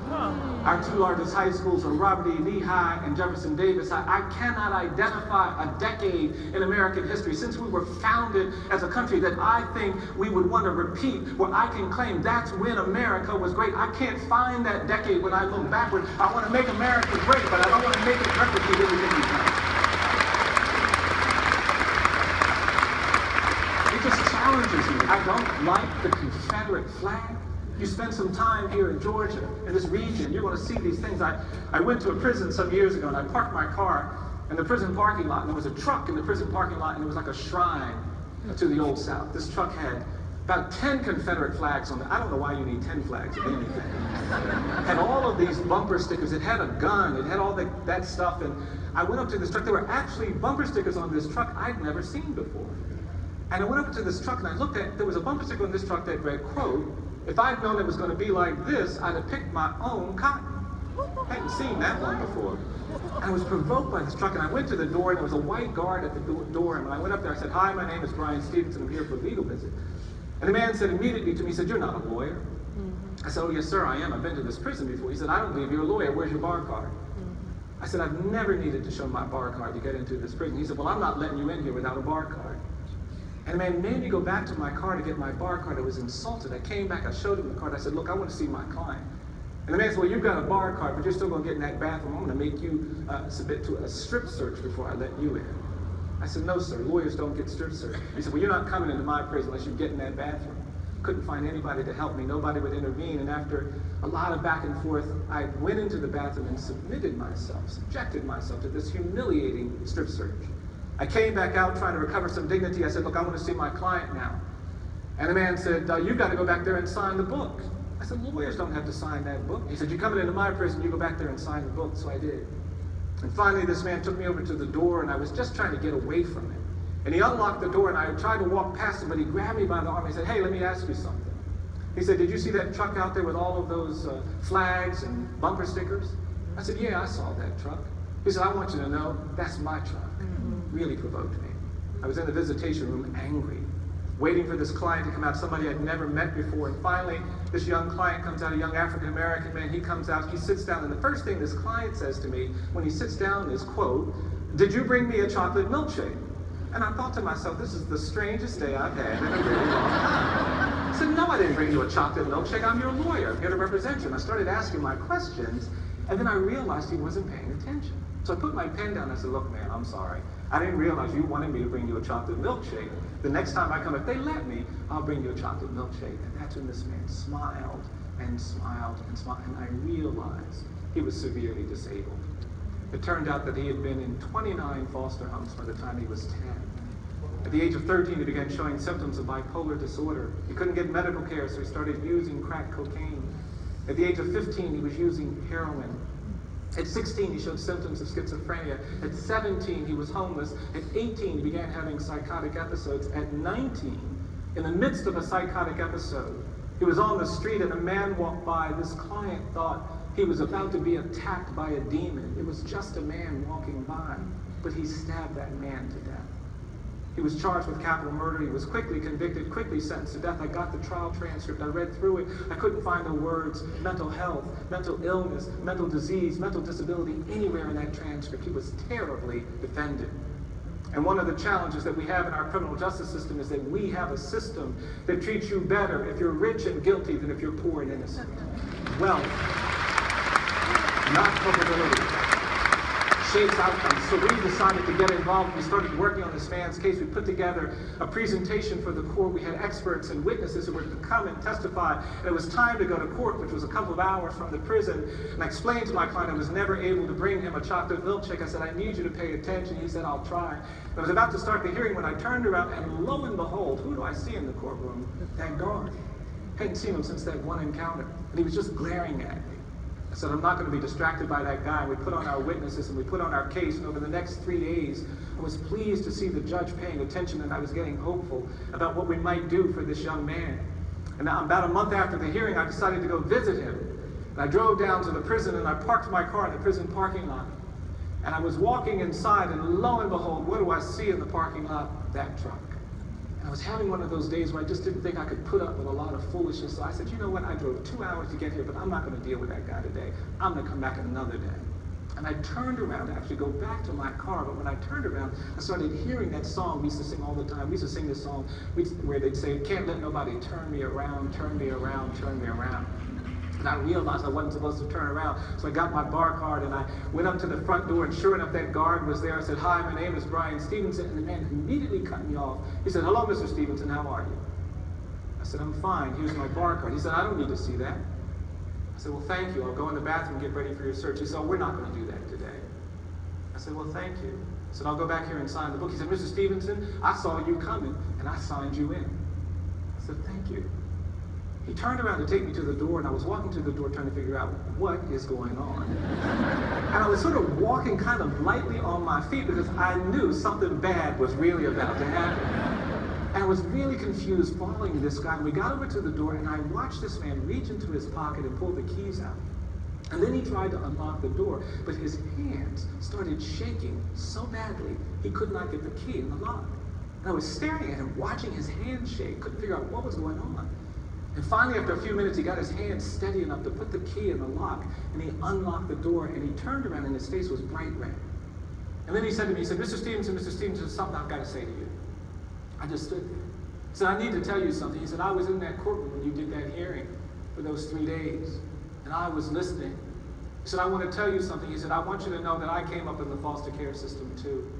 Our two largest high schools are Robert E. Lee High and Jefferson Davis High. I cannot identify a decade in American history since we were founded as a country that I think we would want to repeat, where I can claim that's when America was great. I can't find that decade when I look backward. I want to make America great, but I don't want to make it replicate everything we've done. It just challenges me. I don't like the Confederate flag. You spend some time here in Georgia, in this region, you're going to see these things. I went to a prison some years ago and I parked my car in the prison parking lot, and there was a truck in the prison parking lot, and it was like a shrine to the Old South. This truck had about 10 Confederate flags on it. I don't know why you need 10 flags of anything. It had all of these bumper stickers. It had a gun. It had all that stuff. And I went up to this truck. There were actually bumper stickers on this truck I'd never seen before. And I went up to this truck and I looked at, there was a bumper sticker on this truck that read, quote, "If I'd known it was going to be like this, I'd have picked my own cotton." I hadn't seen that one before. I was provoked by this truck, and I went to the door, and there was a white guard at the door, and when I went up there, I said, "Hi, my name is Bryan Stevenson. I'm here for a legal visit." And the man said immediately to me, he said, "You're not a lawyer." I said, "Oh, yes, sir, I am. I've been to this prison before." He said, "I don't believe you're a lawyer. Where's your bar card?" I said, "I've never needed to show my bar card to get into this prison." He said, "Well, I'm not letting you in here without a bar card." And the man made me go back to my car to get my bar card. I was insulted. I came back, I showed him the card. I said, "Look, I want to see my client." And the man said, "Well, you've got a bar card, but you're still going to get in that bathroom. I'm going to make you submit to a strip search before I let you in." I said, "No, sir, lawyers don't get strip searched." He said, "Well, you're not coming into my prison unless you get in that bathroom." Couldn't find anybody to help me. Nobody would intervene. And after a lot of back and forth, I went into the bathroom and subjected myself to this humiliating strip search. I came back out trying to recover some dignity. I said, "Look, I want to see my client now." And the man said, "You've got to go back there and sign the book." I said, "Lawyers don't have to sign that book." He said, "You're coming into my prison, you go back there and sign the book." So I did. And finally, this man took me over to the door, and I was just trying to get away from him. And he unlocked the door, and I tried to walk past him, but he grabbed me by the arm. He said, "Hey, let me ask you something." He said, "Did you see that truck out there with all of those flags and bumper stickers?" I said, "Yeah, I saw that truck." He said, "I want you to know, that's my truck." Really provoked me. I was in the visitation room angry, waiting for this client to come out, somebody I'd never met before. And finally, this young client comes out, a young African-American man. He comes out, he sits down, and the first thing this client says to me when he sits down is, quote, "Did you bring me a chocolate milkshake?" And I thought to myself, this is the strangest day I've had in a really long time. I said, "No, I didn't bring you a chocolate milkshake. I'm your lawyer. I'm here to represent you." And I started asking my questions, and then I realized he wasn't paying attention. So I put my pen down and I said, "Look, man, I'm sorry. I didn't realize you wanted me to bring you a chocolate milkshake. The next time I come, if they let me, I'll bring you a chocolate milkshake." And that's when this man smiled and smiled and smiled, and I realized he was severely disabled. It turned out that he had been in 29 foster homes by the time he was 10. At the age of 13, he began showing symptoms of bipolar disorder. He couldn't get medical care, so he started using crack cocaine. At the age of 15, he was using heroin. At 16, he showed symptoms of schizophrenia. At 17, he was homeless. At 18, he began having psychotic episodes. At 19, in the midst of a psychotic episode, he was on the street and a man walked by. This client thought he was about to be attacked by a demon. It was just a man walking by, but he stabbed that man to death. He was charged with capital murder. He was quickly convicted, quickly sentenced to death. I got the trial transcript. I read through it. I couldn't find the words mental health, mental illness, mental disease, mental disability anywhere in that transcript. He was terribly defended. And one of the challenges that we have in our criminal justice system is that we have a system that treats you better if you're rich and guilty than if you're poor and innocent. Wealth, not culpability, shapes outcomes. So we decided to get involved. We started working on this man's case. We put together a presentation for the court. We had experts and witnesses who were to come and testify. And it was time to go to court, which was a couple of hours from the prison. And I explained to my client I was never able to bring him a chocolate milkshake. I said, "I need you to pay attention." He said, "I'll try." I was about to start the hearing when I turned around, and lo and behold, who do I see in the courtroom? That guard. Hadn't seen him since that one encounter. And he was just glaring at me. I said, "I'm not going to be distracted by that guy." And we put on our witnesses and we put on our case. And over the next 3 days, I was pleased to see the judge paying attention, and I was getting hopeful about what we might do for this young man. And now, about a month after the hearing, I decided to go visit him. And I drove down to the prison and I parked my car in the prison parking lot. And I was walking inside, and lo and behold, what do I see in the parking lot? That truck. And I was having one of those days where I just didn't think I could put up with a lot of foolishness. So I said, "You know what? I drove 2 hours to get here, but I'm not going to deal with that guy today. I'm going to come back another day." And I turned around to actually go back to my car, but when I turned around, I started hearing that song we used to sing all the time. We used to sing this song where they'd say, "Can't let nobody turn me around, turn me around, turn me around." And I realized I wasn't supposed to turn around. So I got my bar card and I went up to the front door, and sure enough, that guard was there. I said, "Hi, my name is Bryan Stevenson." And the man immediately cut me off. He said, "Hello, Mr. Stevenson, how are you?" I said, "I'm fine. Here's my bar card." He said, "I don't need to see that." I said, "Well, thank you. I'll go in the bathroom and get ready for your search." He said, "Oh, we're not going to do that today." I said, "Well, thank you." I said, "I'll go back here and sign the book." He said, "Mr. Stevenson, I saw you coming and I signed you in." I said, "Thank you." He turned around to take me to the door, and I was walking to the door trying to figure out what is going on. And I was sort of walking kind of lightly on my feet because I knew something bad was really about to happen. And I was really confused following this guy. And we got over to the door, and I watched this man reach into his pocket and pull the keys out. And then he tried to unlock the door, but his hands started shaking so badly he could not get the key in the lock. And I was staring at him, watching his hands shake, couldn't figure out what was going on. And finally, after a few minutes, he got his hand steady enough to put the key in the lock, and he unlocked the door, and he turned around, and his face was bright red. And then he said to me, he said, Mr. Stevenson, something I've got to say to you." I just stood there. He said, "I need to tell you something." He said, "I was in that courtroom when you did that hearing for those 3 days, and I was listening." He said, "I want to tell you something." He said, "I want you to know that I came up in the foster care system too."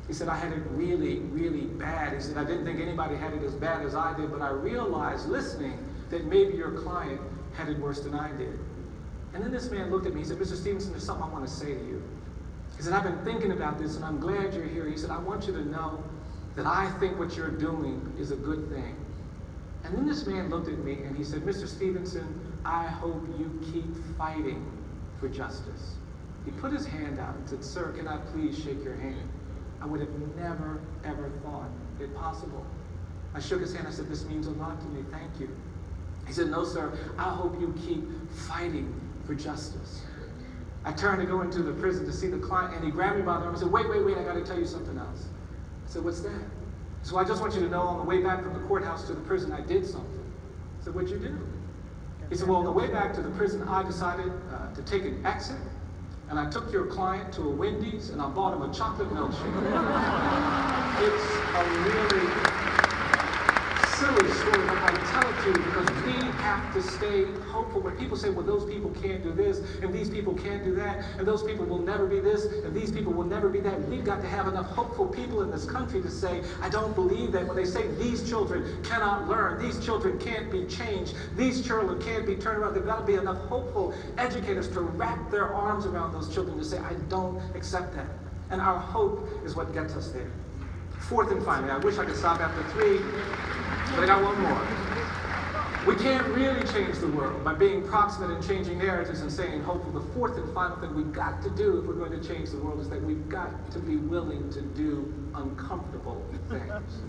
He said, "I had it really, really bad." He said, "I didn't think anybody had it as bad as I did, but I realized listening that maybe your client had it worse than I did." And then this man looked at me. He said, "Mr. Stevenson, there's something I want to say to you." He said, "I've been thinking about this, and I'm glad you're here." He said, "I want you to know that I think what you're doing is a good thing." And then this man looked at me, and he said, "Mr. Stevenson, I hope you keep fighting for justice." He put his hand out and said, "Sir, can I please shake your hand?" I would have never, ever thought it possible. I shook his hand. I said, "This means a lot to me. Thank you." He said, "No, sir, I hope you keep fighting for justice." I turned to go into the prison to see the client, and he grabbed me by the arm and said, wait, I got to tell you something else. I said, "What's that?" So I just want you to know, on the way back from the courthouse to the prison, I did something. I said, "What'd you do?" He said, "Well, on the way back to the prison, I decided to take an exit, and I took your client to a Wendy's, and I bought him a chocolate milkshake." It's a really silly story, but I tell it to you because we have to stay hopeful. When people say, "Well, those people can't do this, and these people can't do that, and those people will never be this, and these people will never be that," we've got to have enough hopeful people in this country to say, "I don't believe that." When they say these children cannot learn, these children can't be changed, these children can't be turned around, there've got to be enough hopeful educators to wrap their arms around those children to say, "I don't accept that." And our hope is what gets us there. Fourth and finally, I wish I could stop after 3, but I got one more. We can't really change the world by being proximate and changing narratives and staying hopeful. The fourth and final thing we've got to do if we're going to change the world is that we've got to be willing to do uncomfortable things.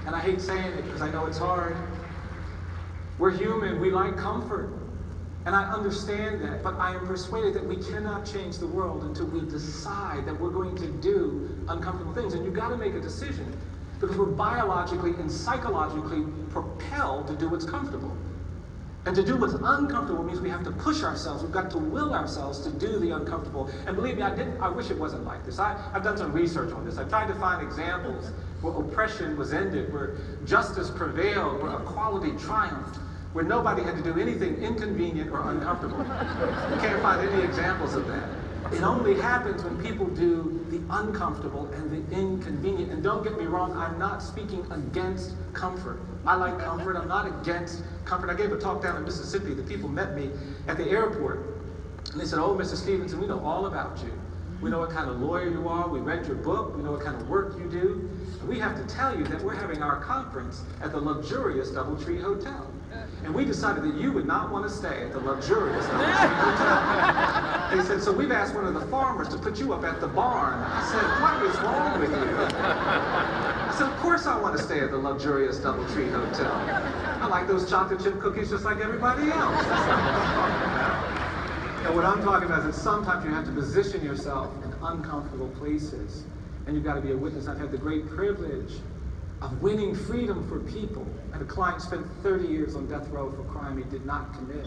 And I hate saying it because I know it's hard. We're human. We like comfort. And I understand that, but I am persuaded that we cannot change the world until we decide that we're going to do uncomfortable things. And you've got to make a decision, because we're biologically and psychologically propelled to do what's comfortable. And to do what's uncomfortable means we have to push ourselves. We've got to will ourselves to do the uncomfortable. And believe me, I wish it wasn't like this. I've done some research on this. I've tried to find examples where oppression was ended, where justice prevailed, where equality triumphed, where nobody had to do anything inconvenient or uncomfortable. You can't find any examples of that. It only happens when people do the uncomfortable and the inconvenient. And don't get me wrong, I'm not speaking against comfort. I like comfort. I'm not against comfort. I gave a talk down in Mississippi. The people met me at the airport. And they said, "Oh, Mr. Stevenson, we know all about you. We know what kind of lawyer you are. We read your book. We know what kind of work you do. And we have to tell you that we're having our conference at the luxurious Doubletree Hotel. And we decided that you would not want to stay at the luxurious Doubletree Hotel." They said, "So we've asked one of the farmers to put you up at the barn." I said, "What is wrong with you?" I said, "Of course I want to stay at the luxurious Doubletree Hotel. I like those chocolate chip cookies just like everybody else." That's not what I'm talking about. And what I'm talking about is that sometimes you have to position yourself in uncomfortable places. And you've got to be a witness. I've had the great privilege of winning freedom for people. I had a client spent 30 years on death row for a crime he did not commit.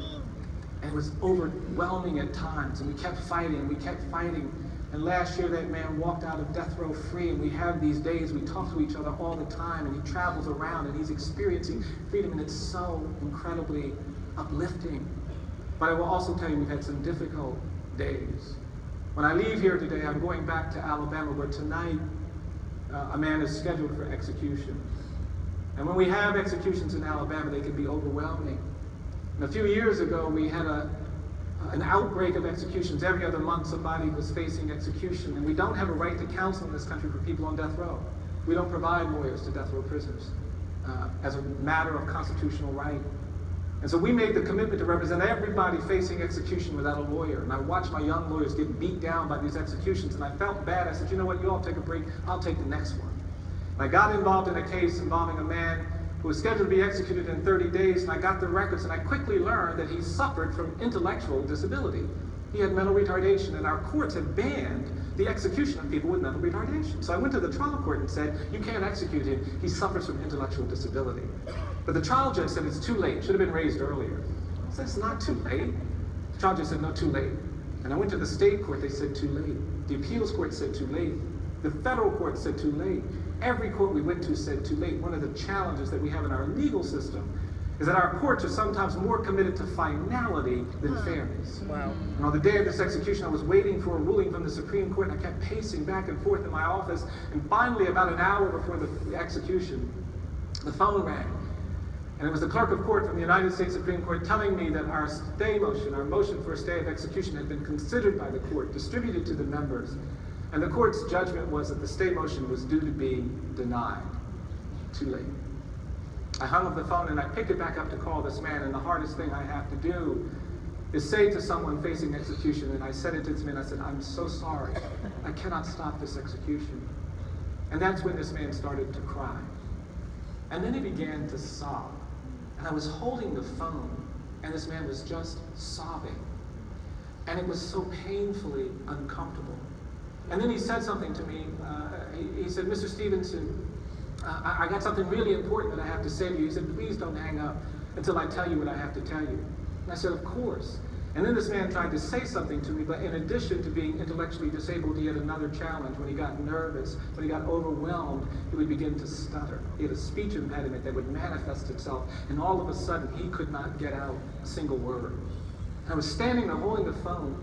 And it was overwhelming at times, and we kept fighting, And last year that man walked out of death row free, and we have these days, we talk to each other all the time, and he travels around, and he's experiencing freedom, and it's so incredibly uplifting. But I will also tell you we've had some difficult days. When I leave here today, I'm going back to Alabama, where tonight a man is scheduled for execution. And when we have executions in Alabama, they can be overwhelming. And a few years ago, we had an outbreak of executions. Every other month, somebody was facing execution. And we don't have a right to counsel in this country for people on death row. We don't provide lawyers to death row prisoners as a matter of constitutional right. And so we made the commitment to represent everybody facing execution without a lawyer. And I watched my young lawyers get beat down by these executions, and I felt bad. I said, "You know what, you all take a break, I'll take the next one." And I got involved in a case involving a man who was scheduled to be executed in 30 days, and I got the records, and I quickly learned that he suffered from intellectual disability. He had mental retardation, and our courts had banned the execution of people with mental retardation. So I went to the trial court and said, "You can't execute him, he suffers from intellectual disability." But the trial judge said, "It's too late, it should have been raised earlier." I said, "It's not too late." The trial judge said, "No, too late." And I went to the state court, they said, "Too late." The appeals court said, "Too late." The federal court said, "Too late." Every court we went to said, "Too late." One of the challenges that we have in our legal system is that our courts are sometimes more committed to finality than fairness. Wow. And on the day of this execution, I was waiting for a ruling from the Supreme Court, and I kept pacing back and forth in my office. And finally, about an hour before the execution, the phone rang. And it was the clerk of court from the United States Supreme Court telling me that our stay motion, our motion for a stay of execution, had been considered by the court, distributed to the members. And the court's judgment was that the stay motion was due to be denied. Too late. I hung up the phone and I picked it back up to call this man, and the hardest thing I have to do is say to someone facing execution, and I said it to this man, I said, I'm so sorry. I cannot stop this execution. And that's when this man started to cry. And then he began to sob. And I was holding the phone, and this man was just sobbing. And it was so painfully uncomfortable. And then he said something to me. He said, Mr. Stevenson, I got something really important that I have to say to you. He said, please don't hang up until I tell you what I have to tell you. And I said, of course. And then this man tried to say something to me, but in addition to being intellectually disabled, he had another challenge. When he got nervous, when he got overwhelmed, he would begin to stutter. He had a speech impediment that would manifest itself, and all of a sudden, he could not get out a single word. I was standing there holding the phone,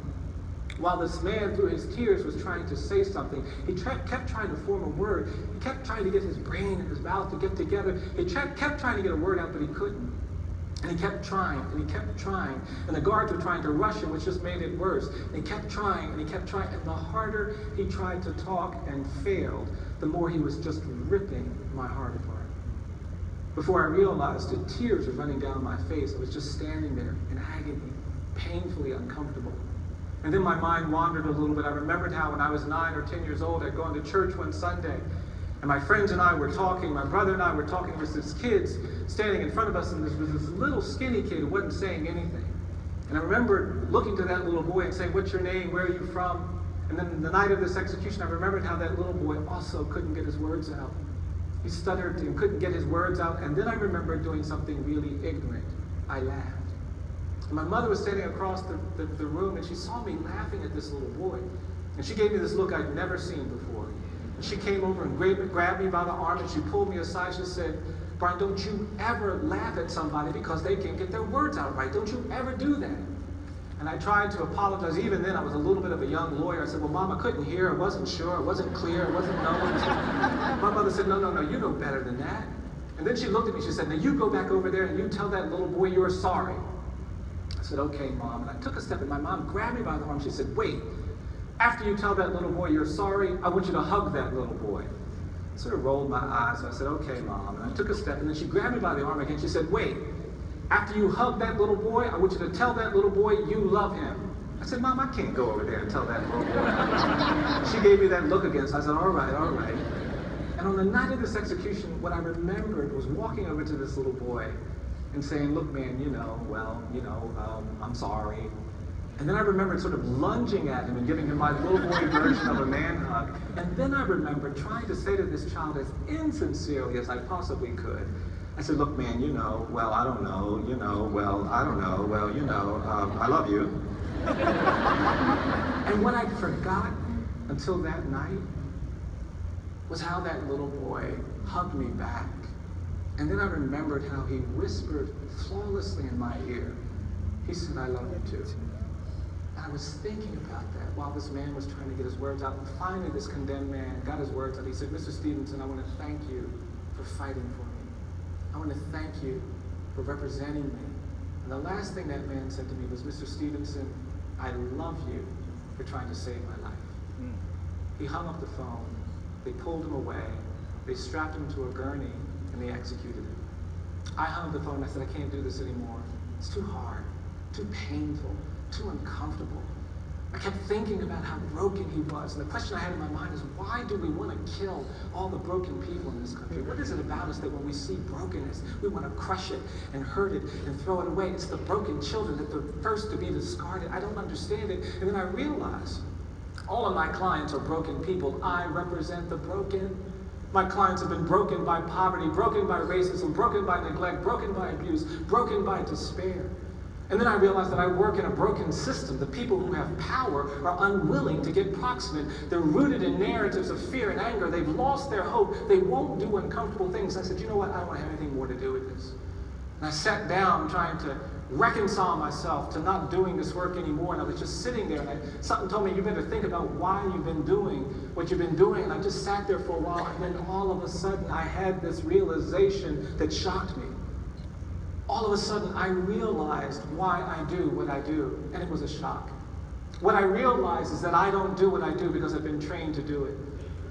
while this man, through his tears, was trying to say something. He kept trying to form a word. He kept trying to get his brain and his mouth to get together. He kept trying to get a word out, but he couldn't. And he kept trying, and he kept trying. And the guards were trying to rush him, which just made it worse. And he kept trying, and he kept trying. And the harder he tried to talk and failed, the more he was just ripping my heart apart. Before I realized it, tears were running down my face. I was just standing there in agony, painfully uncomfortable. And then my mind wandered a little bit. I remembered how when I was 9 or 10 years old, I'd gone to church one Sunday. And my friends and I were talking, my brother and I were talking. There was this kid standing in front of us, and there was this little skinny kid who wasn't saying anything. And I remember looking to that little boy and saying, what's your name? Where are you from? And then the night of this execution, I remembered how that little boy also couldn't get his words out. He stuttered and couldn't get his words out. And then I remembered doing something really ignorant. I laughed. And my mother was standing across the room, and she saw me laughing at this little boy. And she gave me this look I'd never seen before. And she came over and grabbed me by the arm, and she pulled me aside. She said, Bryan, don't you ever laugh at somebody because they can't get their words out right. Don't you ever do that. And I tried to apologize. Even then, I was a little bit of a young lawyer. I said, well, Mom, I couldn't hear. I wasn't sure. I wasn't clear. I wasn't knowing. My mother said, no, you know better than that. And then she looked at me. She said, now you go back over there and you tell that little boy you're sorry. I said, okay, Mom. And I took a step, and my mom grabbed me by the arm. She said, wait. After you tell that little boy you're sorry, I want you to hug that little boy. I sort of rolled my eyes. So I said, okay, Mom. And I took a step, and then she grabbed me by the arm again. She said, wait. After you hug that little boy, I want you to tell that little boy you love him. I said, Mom, I can't go over there and tell that little boy. She gave me that look again. So I said, all right. And on the night of this execution, what I remembered was walking over to this little boy and saying, look, man, I'm sorry. And then I remembered sort of lunging at him and giving him my little boy version of a man hug. And then I remembered trying to say to this child as insincerely as I possibly could, I said, look, man, I don't know, I love you. And what I'd forgotten until that night was how that little boy hugged me back. And then I remembered how he whispered flawlessly in my ear, he said, I love you too. And I was thinking about that while this man was trying to get his words out. And finally, this condemned man got his words out. He said, Mr. Stevenson, I want to thank you for fighting for me. I want to thank you for representing me. And the last thing that man said to me was, Mr. Stevenson, I love you for trying to save my life. He hung up the phone. They pulled him away. They strapped him to a gurney, and they executed him. I hung up the phone and I said, I can't do this anymore. It's too hard, too painful, too uncomfortable. I kept thinking about how broken he was. And the question I had in my mind is, why do we want to kill all the broken people in this country? What is it about us that when we see brokenness, we want to crush it and hurt it and throw it away? It's the broken children that are first to be discarded. I don't understand it. And then I realized all of my clients are broken people. I represent the broken. My clients have been broken by poverty, broken by racism, broken by neglect, broken by abuse, broken by despair. And then I realized that I work in a broken system. The people who have power are unwilling to get proximate. They're rooted in narratives of fear and anger. They've lost their hope. They won't do uncomfortable things. I said, you know what? I don't want to have anything more to do with this. And I sat down trying to reconcile myself to not doing this work anymore. And I was just sitting there, and something told me, you better think about why you've been doing what you've been doing. And I just sat there for a while, and then all of a sudden I had this realization that shocked me. All of a sudden, I realized why I do what I do, and it was a shock. What I realized is that I don't do what I do because I've been trained to do it.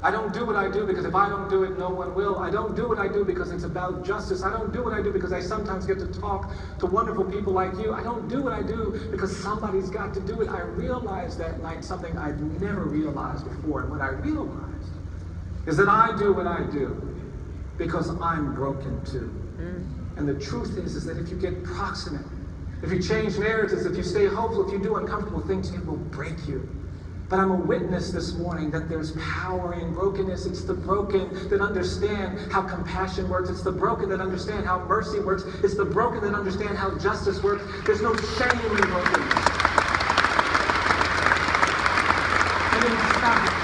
I don't do what I do because if I don't do it, no one will. I don't do what I do because it's about justice. I don't do what I do because I sometimes get to talk to wonderful people like you. I don't do what I do because somebody's got to do it. I realized that night something I'd never realized before. And what I realized is that I do what I do because I'm broken too. And the truth is that if you get proximate, if you change narratives, if you stay hopeful, if you do uncomfortable things, it will break you. But I'm a witness this morning that there's power in brokenness. It's the broken that understand how compassion works. It's the broken that understand how mercy works. It's the broken that understand how justice works. There's no shame in brokenness. And in fact,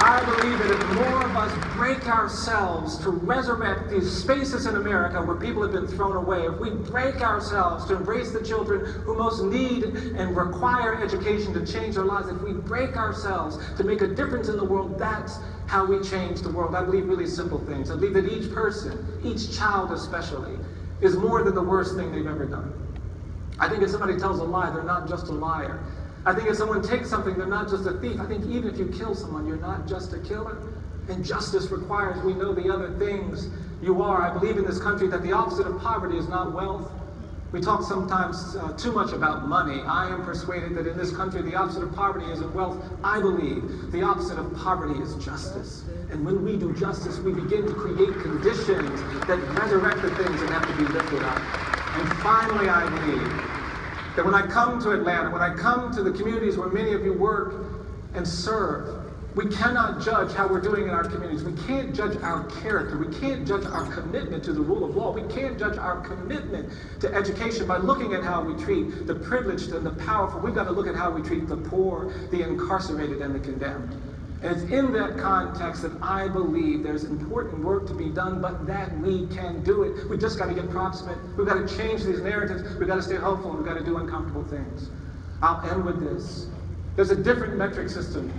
I believe that if more of us break ourselves to resurrect these spaces in America where people have been thrown away, if we break ourselves to embrace the children who most need and require education to change their lives, if we break ourselves to make a difference in the world, that's how we change the world. I believe really simple things. I believe that each person, each child especially, is more than the worst thing they've ever done. I think if somebody tells a lie, they're not just a liar. I think if someone takes something, they're not just a thief. I think even if you kill someone, you're not just a killer. And justice requires we know the other things you are. I believe in this country that the opposite of poverty is not wealth. We talk sometimes too much about money. I am persuaded that in this country the opposite of poverty isn't wealth. I believe the opposite of poverty is justice. And when we do justice, we begin to create conditions that resurrect the things that have to be lifted up. And finally, I believe that when I come to Atlanta, when I come to the communities where many of you work and serve, we cannot judge how we're doing in our communities. We can't judge our character. We can't judge our commitment to the rule of law. We can't judge our commitment to education by looking at how we treat the privileged and the powerful. We've got to look at how we treat the poor, the incarcerated, and the condemned. And it's in that context that I believe there's important work to be done, but that we can do it. We've just got to get proximate. We've got to change these narratives. We've got to stay hopeful. We've got to do uncomfortable things. I'll end with this. There's a different metric system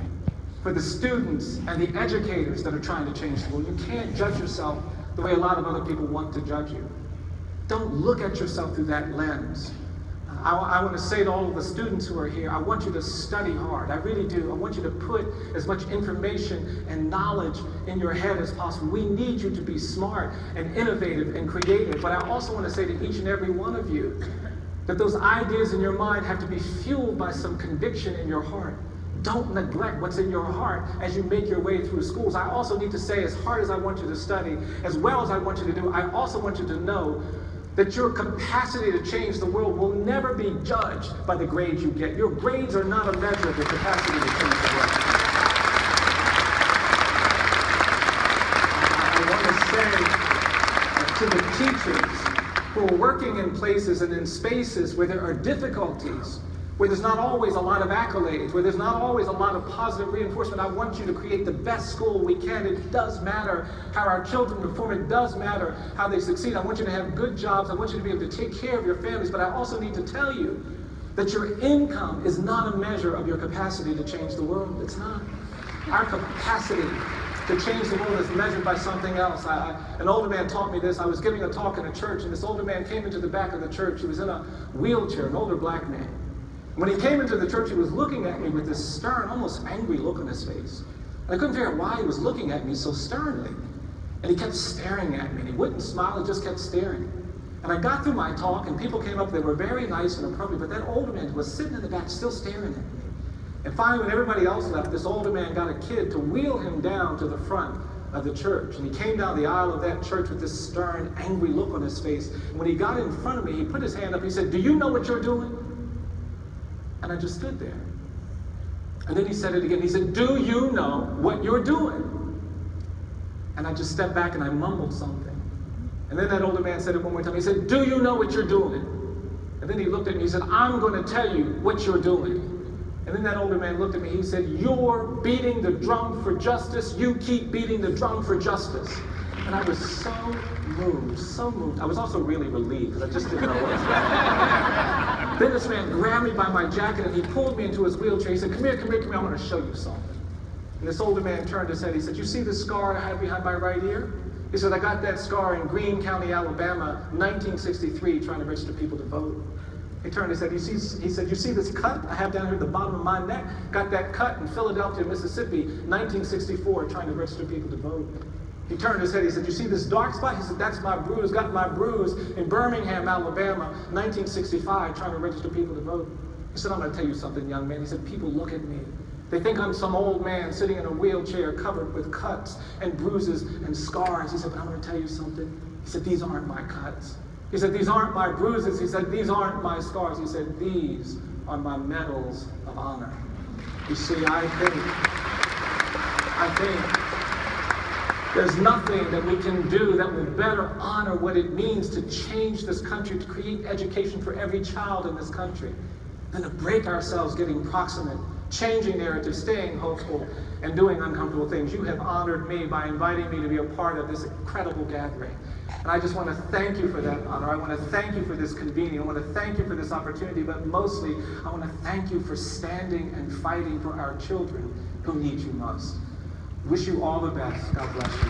for the students and the educators that are trying to change the world. You can't judge yourself the way a lot of other people want to judge you. Don't look at yourself through that lens. I want to say to all of the students who are here, I want you to study hard. I really do. I want you to put as much information and knowledge in your head as possible. We need you to be smart and innovative and creative. But I also want to say to each and every one of you that those ideas in your mind have to be fueled by some conviction in your heart. Don't neglect what's in your heart as you make your way through schools. I also need to say, as hard as I want you to study, as well as I want you to do, I also want you to know that your capacity to change the world will never be judged by the grades you get. Your grades are not a measure of your capacity to change the world. I want to say to the teachers who are working in places and in spaces where there are difficulties, where there's not always a lot of accolades, where there's not always a lot of positive reinforcement, I want you to create the best school we can. It does matter how our children perform. It does matter how they succeed. I want you to have good jobs. I want you to be able to take care of your families. But I also need to tell you that your income is not a measure of your capacity to change the world. It's not. Our capacity to change the world is measured by something else. An older man taught me this. I was giving a talk in a church, and this older man came into the back of the church. He was in a wheelchair, an older black man. When he came into the church, he was looking at me with this stern, almost angry look on his face. And I couldn't figure out why he was looking at me so sternly. And he kept staring at me, and he wouldn't smile, he just kept staring. And I got through my talk, and people came up, they were very nice and appropriate, but that older man was sitting in the back still staring at me. And finally, when everybody else left, this older man got a kid to wheel him down to the front of the church. And he came down the aisle of that church with this stern, angry look on his face. And when he got in front of me, he put his hand up, he said, "Do you know what you're doing?" And I just stood there. And then he said it again. He said, "Do you know what you're doing?" And I just stepped back and I mumbled something. And then that older man said it one more time. He said, "Do you know what you're doing?" And then he looked at me. He said, "I'm going to tell you what you're doing." And then that older man looked at me. He said, "You're beating the drum for justice. You keep beating the drum for justice." And I was so moved, so moved. I was also really relieved because I just didn't know what was happening. Then this man grabbed me by my jacket and he pulled me into his wheelchair. He said, come here, I want to show you something." And this older man turned his head. He said, "You see this scar I have behind my right ear?" He said, "I got that scar in Greene County, Alabama, 1963, trying to register people to vote." He turned and said, he said, you see this cut I have down here at the bottom of my neck? Got that cut in Philadelphia, Mississippi, 1964, trying to register people to vote. He turned his head, he said, you see this dark spot? He said, that's my bruise. Got my bruise in Birmingham, Alabama, 1965, trying to register people to vote. He said, I'm going to tell you something, young man. He said, people look at me. They think I'm some old man sitting in a wheelchair covered with cuts and bruises and scars. He said, but I'm going to tell you something. He said, these aren't my cuts. He said, these aren't my bruises. He said, these aren't my scars. He said, these are my medals of honor. You see, I think there's nothing that we can do that will better honor what it means to change this country, to create education for every child in this country, than to break ourselves getting proximate, changing narratives, staying hopeful, and doing uncomfortable things. You have honored me by inviting me to be a part of this incredible gathering. And I just want to thank you for that honor. I want to thank you for this convening. I want to thank you for this opportunity, but mostly, I want to thank you for standing and fighting for our children who need you most. Wish you all the best. God bless you.